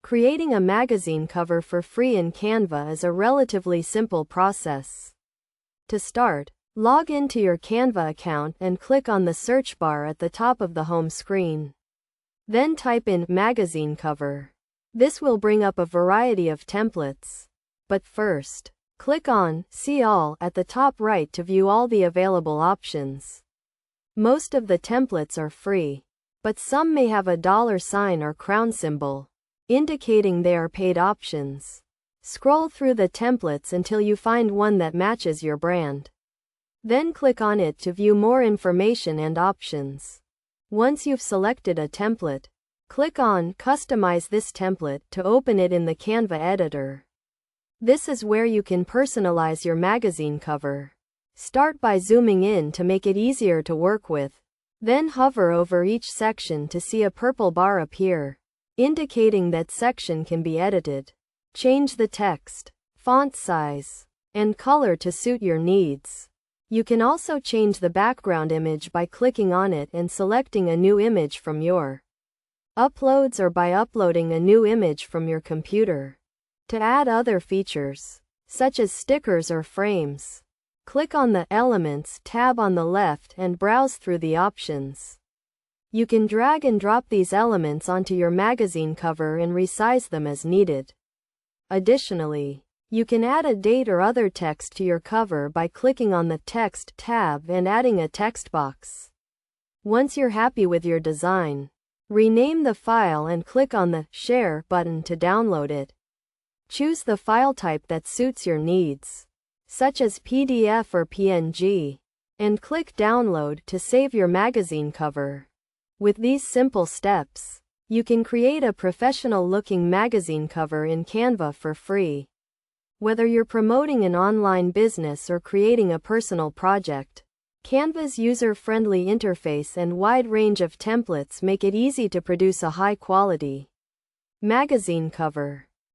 Creating a magazine cover for free in Canva is a relatively simple process. To start, log into your Canva account and click on the search bar at the top of the home screen. Then type in magazine cover. This will bring up a variety of templates. But first, click on See All at the top right to view all the available options. Most of the templates are free, but some may have a $sign or crown symbol, indicating they are paid options. Scroll through the templates until you find one that matches your brand. Then click on it to view more information and options. Once you've selected a template, click on Customize this template to open it in the Canva editor. This is where you can personalize your magazine cover. Start by zooming in to make it easier to work with. Then hover over each section to see a purple bar appear, indicating that section can be edited. Change the text, font size, and color to suit your needs. You can also change the background image by clicking on it and selecting a new image from your uploads or by uploading a new image from your computer. To add other features, such as stickers or frames, click on the Elements tab on the left and browse through the options. You can drag and drop these elements onto your magazine cover and resize them as needed. Additionally, you can add a date or other text to your cover by clicking on the Text tab and adding a text box. Once you're happy with your design, rename the file and click on the Share button to download it. Choose the file type that suits your needs, such as PDF or PNG, and click Download to save your magazine cover. With these simple steps, you can create a professional-looking magazine cover in Canva for free. Whether you're promoting an online business or creating a personal project, Canva's user-friendly interface and wide range of templates make it easy to produce a high-quality magazine cover.